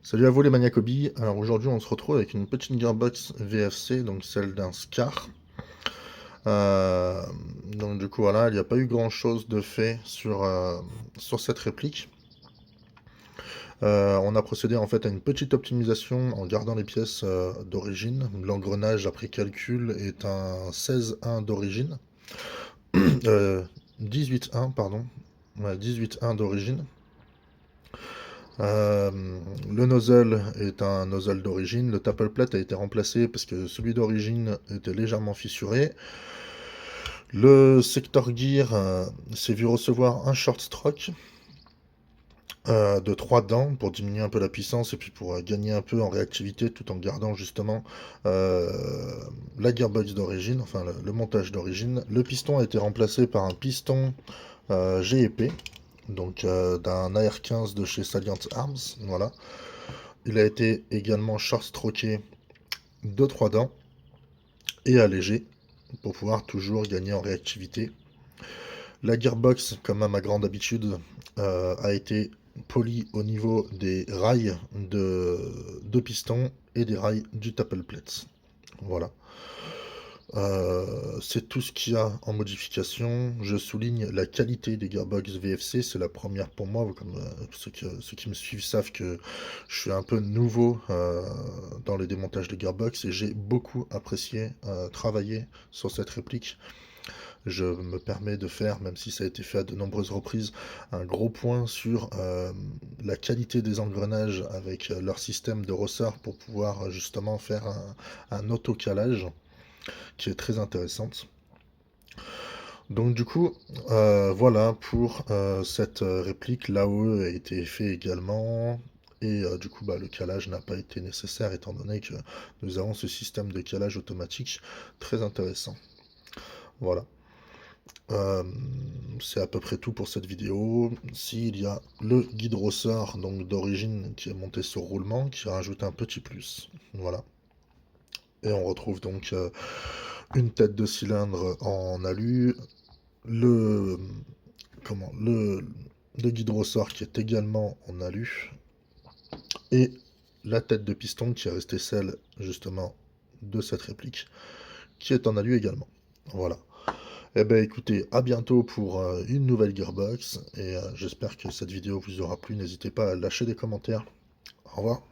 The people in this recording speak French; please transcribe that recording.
Salut à vous les maniaques hobby. Alors aujourd'hui on se retrouve avec une petite gearbox VFC, donc celle d'un Scar. Euh, donc du coup voilà, il n'y a pas eu grand chose de fait sur cette réplique. On a procédé en fait à une petite optimisation en gardant les pièces d'origine. L'engrenage après calcul est un 16-1 d'origine. Euh, 18-1 pardon. Ouais, 18-1 d'origine. Euh, le nozzle est un nozzle d'origine. Le taple plate a été remplacé parce que celui d'origine était légèrement fissuré. Le sector gear s'est vu recevoir un short stroke de 3 dents pour diminuer un peu la puissance et puis pour gagner un peu en réactivité tout en gardant justement euh, la gearbox d'origine, enfin le montage d'origine. Le piston a été remplacé par un piston GEP, donc d'un AR15 de chez Salient Arms, voilà. Il a été également short-stroké de 3 dents et allégé pour pouvoir toujours gagner en réactivité. La gearbox, comme à ma grande habitude, a été polie au niveau des rails de piston et des rails du taple plate. Voilà. C'est tout ce qu'il y a en modification. Je souligne la qualité des gearbox VFC, c'est la première pour moi. Comme ceux qui me suivent savent que je suis un peu nouveau dans les démontages de gearbox et j'ai beaucoup apprécié travailler sur cette réplique. Je me permets de faire, même si ça a été fait à de nombreuses reprises, un gros point sur la qualité des engrenages avec leur système de ressort pour pouvoir justement faire un auto-calage qui est très intéressante. Donc du coup, voilà pour cette réplique. L'AOE a été fait également. Et du coup, bah, le calage n'a pas été nécessaire étant donné que nous avons ce système de calage automatique très intéressant. Voilà. Euh, c'est à peu près tout pour cette vidéo. S'il y a le guide ressort donc d'origine qui est monté sur roulement, qui rajoute un petit plus. Voilà. Et on retrouve donc une tête de cylindre en alu, le comment le guide ressort qui est également en alu et la tête de piston qui est restée celle justement de cette réplique qui est en alu également. Voilà. Eh ben écoutez, à bientôt pour une nouvelle gearbox et j'espère que cette vidéo vous aura plu. N'hésitez pas à lâcher des commentaires. Au revoir.